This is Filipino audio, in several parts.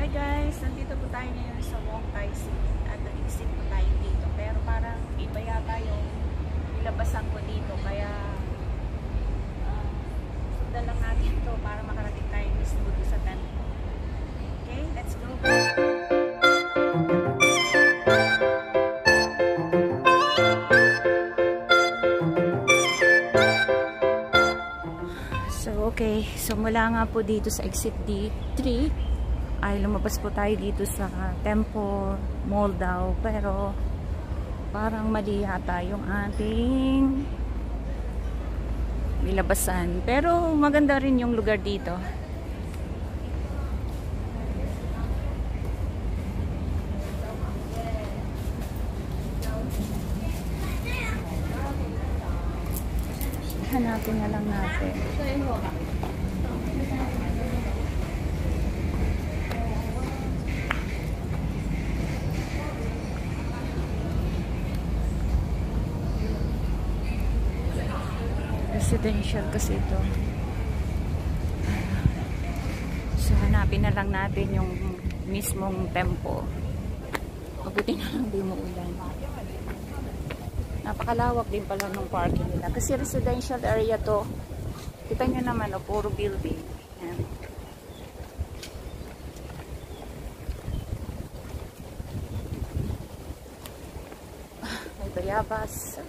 guys, nandito po tayo ngayon sa Wong Tai Si at nag-exit po tayo dito, pero parang iba yata yung nilabasan ko dito, kaya sundan lang natin to para makarating tayo mismo dito sa temple. Okay, let's go. So mula nga po dito sa exit D3 ay lumabas po tayo dito sa Temple Mall daw, pero parang mali yata yung ating nilabasan, pero maganda rin yung lugar dito. Hanapin na lang natin. Residential kasi ito. So hanapin na lang natin yung mismong tempo. Mabuti na lang di mo ulan. Napakalawak din pala ng parking nila. Kasi residential area to. Kita nyo naman, puro building. Yan. May bayabas.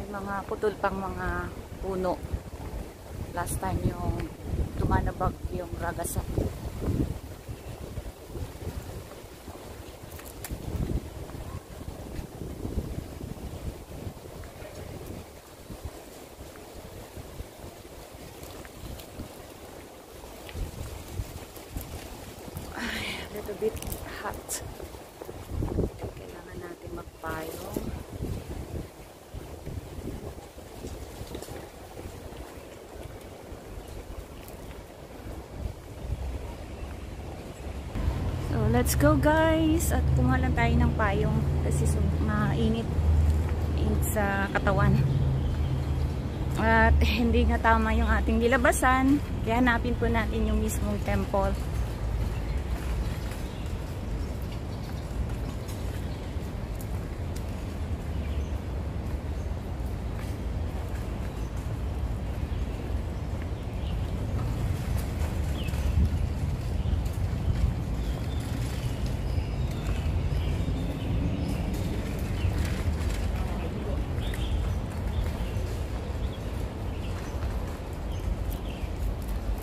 May mga putol pang mga puno. Last time yung tumanabag yung ragasak. A bit hot. Kailangan natin magpayong. So let's go guys, at kumuha lang tayo ng payong kasi mainit sa katawan at hindi nga tama yung ating nilabasan, kaya hanapin po natin yung mismong temple.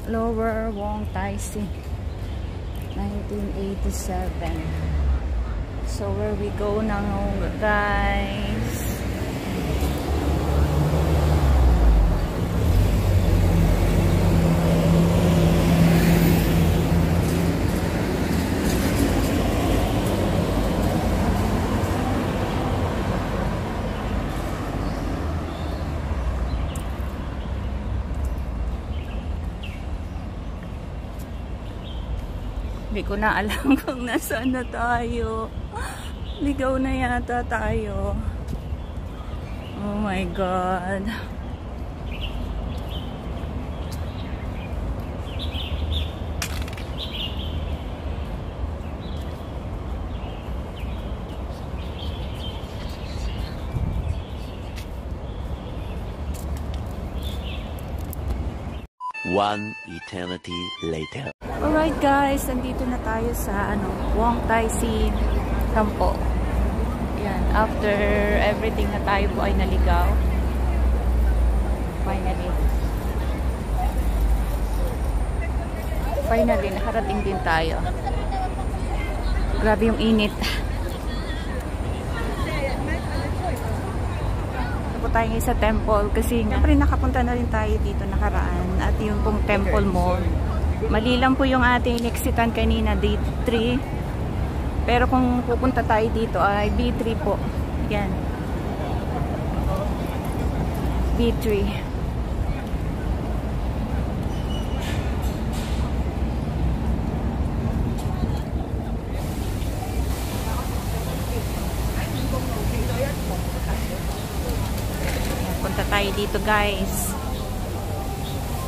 Lower Wong Tai Si 1987. So where we go now guys? Hindi ko na alam kung nasaan na tayo. Ligaw na yata tayo. Oh my God. One eternity later. Alright guys, nandito na tayo sa Wong Tai Si Temple. Yan, after everything na tayo po ay naligaw. Finally, nakarating din tayo. Grabe yung init. Tayo ngayon sa temple kasi siyempre nakapunta na rin tayo dito nakaraan at yung pong temple mall. Mali lang po yung ating exitan kanina, D3, pero kung pupunta tayo dito ay B3 po. Yan, B3. Punta tayo dito guys.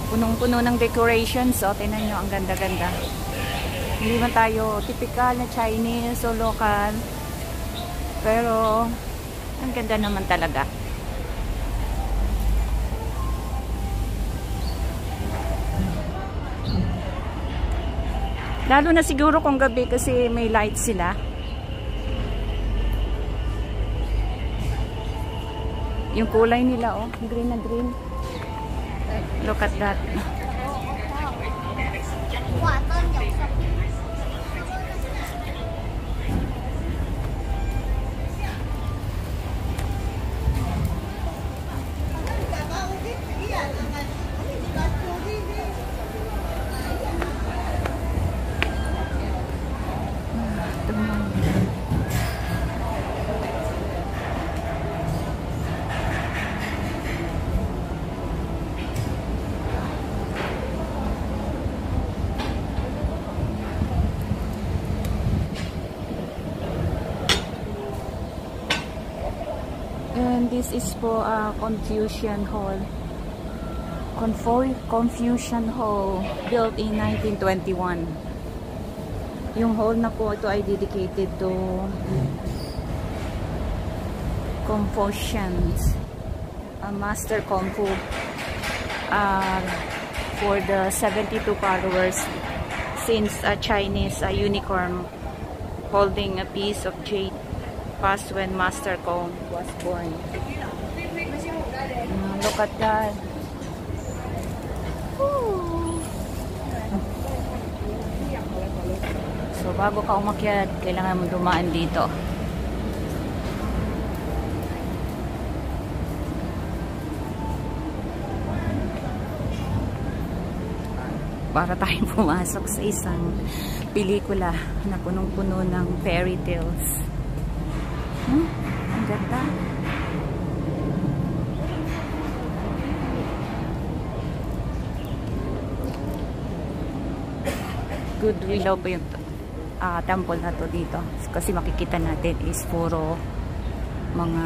Punong-puno ng decorations. So, tingnan nyo, ang ganda-ganda. Hindi man tayo typical na Chinese o local. Pero, ang ganda naman talaga. Lalo na siguro kung gabi kasi may lights sila. Yung kulay nila, oh, green na green. Look at that. And this is po Confucian Hall. Confucian Hall, built in 1921. Yung hall na po ito ay dedicated to Confucians, Master Kung Fu, for the 72 followers, since a Chinese unicorn holding a piece of jade passed when Master Kung was born. Look at that. So bago ka umakyat, kailangan mo dumaan dito. Para tayong pumasok sa isang pelikula na punong-puno ng fairy tales. Ang ganda. Good Willow po yung temple na to dito. Kasi makikita natin is puro mga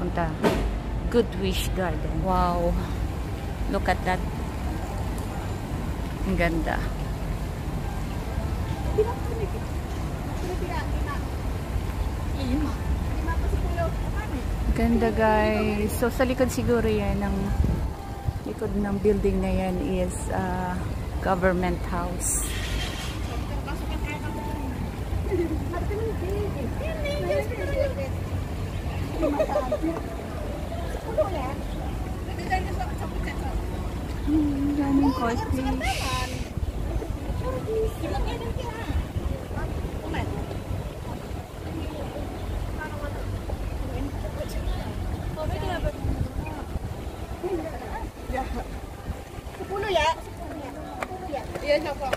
punta Good Wish Garden. Wow. Look at that. Ang ganda. Ganda guys. So sa likod siguro yan, ang likod ng building na yan is government house. Daming cosplay. Sepuluh ya? Iya, siapa?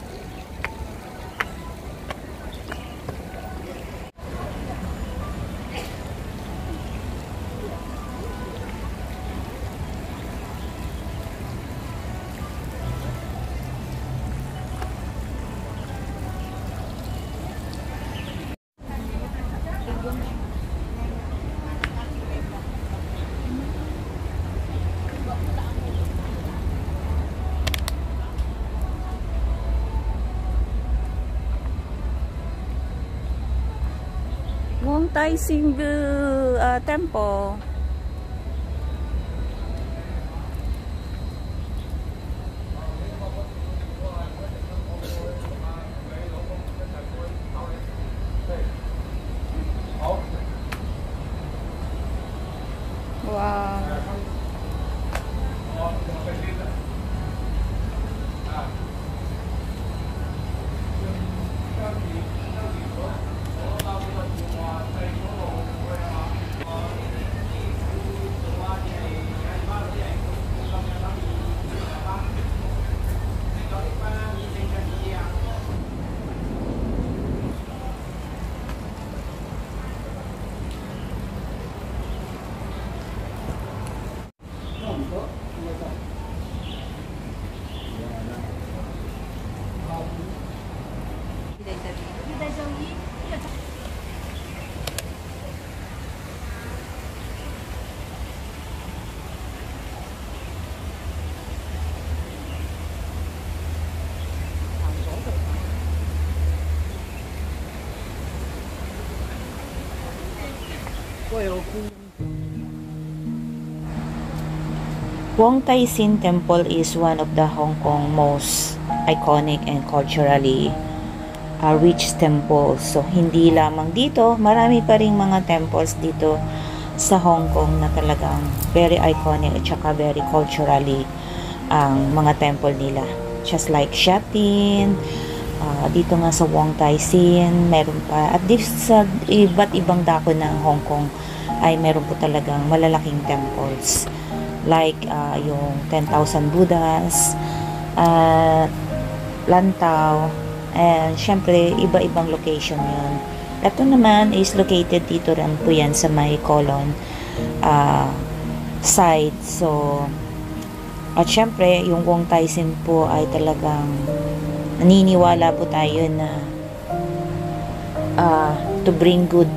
Wong Tai Sin Temple. Wow. Wong Tai Sin Temple is one of the Hong Kong most iconic and culturally rich temples. So, hindi lamang dito, marami pa ring mga temples dito sa Hong Kong na talagang very iconic at saka very culturally ang mga temple nila. Just like Sha Tin, dito nga sa Wong Tai Sin, meron pa. At sa iba't ibang dako ng Hong Kong ay meron po talagang malalaking temples. Like yung 10,000 Buddhas, Lantau, and syempre iba-ibang location yun. Ito naman is located dito rin po yan sa may Colon side. So, at syempre yung Wong Tai Sin po ay talagang naniniwala po tayo na to bring good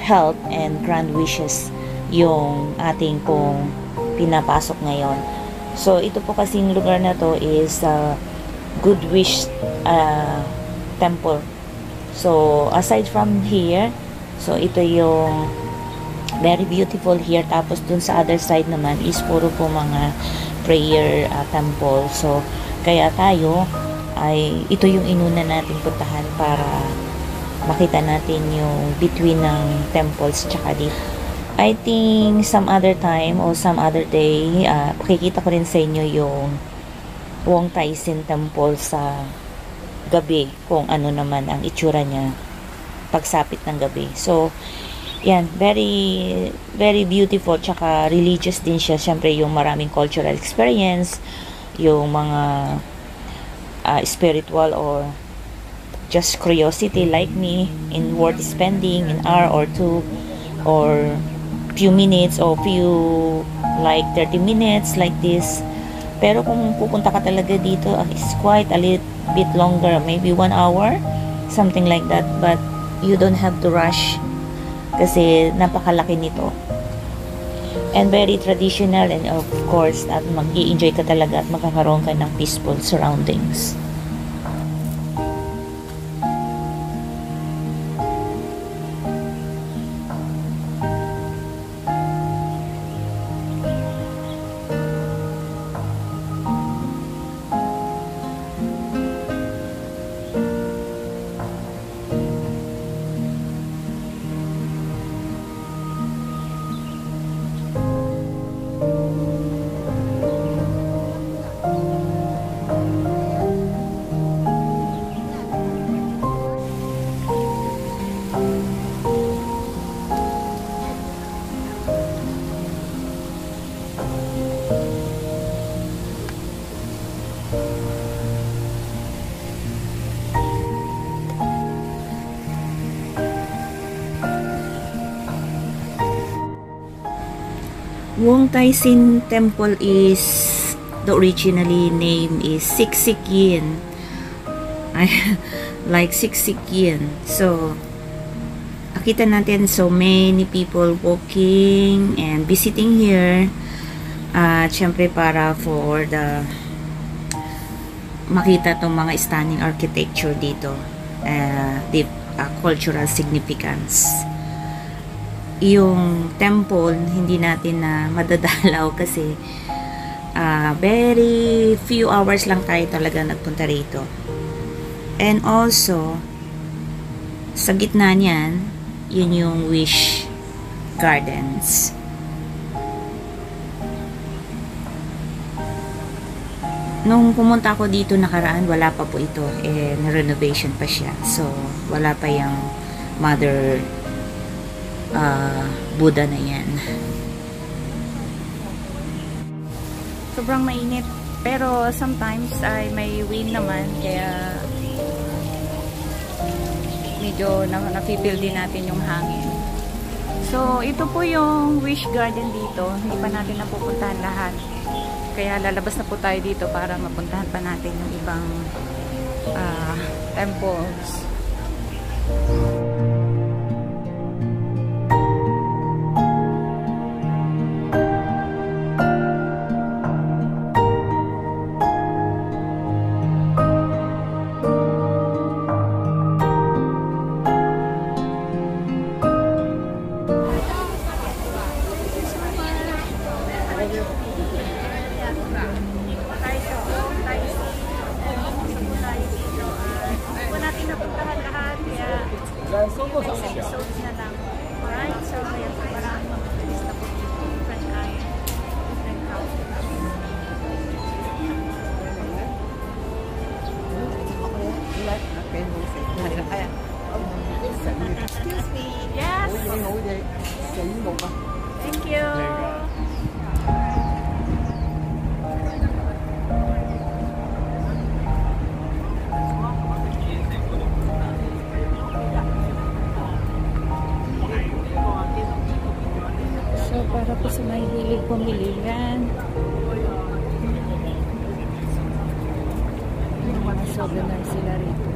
health and grand wishes yung ating pong pinapasok ngayon. So, ito po kasing lugar na to is Good Wish Temple. So, aside from here, so ito yung very beautiful here. Tapos, dun sa other side naman is puro po mga prayer temple. So, kaya tayo ay ito yung inuna natin puntahan para makita natin yung between ng temples tsaka dito. I think some other time or some other day, pakikita ko rin sa inyo yung Wong Tai Sin Temple sa gabi, kung ano naman ang itsura niya pagsapit ng gabi. So, yan, very, very beautiful, tsaka religious din siya. Siyempre, yung maraming cultural experience, yung mga spiritual or just curiosity like me in worth spending an hour or two or few minutes or few like 30 minutes like this. Pero kung pupunta ka talaga dito, it's quite a little bit longer, maybe 1 hour, something like that. But you don't have to rush kasi napakalaki nito. And very traditional, and of course, at mag-i-enjoy ka talaga at makakaroon ka ng peaceful surroundings. Wong Tai Sin Temple is, the originally name is Siksik Yin. Like Siksik Yin. So, nakita natin so many people walking and visiting here. Siyempre para for the makita tong mga stunning architecture dito. The cultural significance. Yung temple, hindi natin na madadalaw kasi very few hours lang tayo talaga nagpunta rito. And also, sa gitna niyan, yun yung Wish Gardens. Nung pumunta ako dito nakaraan, wala pa po ito. Na-renovation pa siya. So, wala pa yung Mother Buddha na yan. Sobrang mainit. Pero sometimes ay may wind naman. Kaya medyo na-feel din natin yung hangin. So, ito po yung Wish Garden dito. Hindi pa natin napupuntahan lahat. Kaya lalabas na po tayo dito para mapuntahan pa natin yung ibang temples. Hindi po natin napuntahan lahat, kaya next episodes na lang. Alright, so ayan po, maraming mga turista po dito. Different kind, different house. Excuse me. Yes. Thank you. So, para po sa mahihilig pumili yan. Mga souvenir sila rito.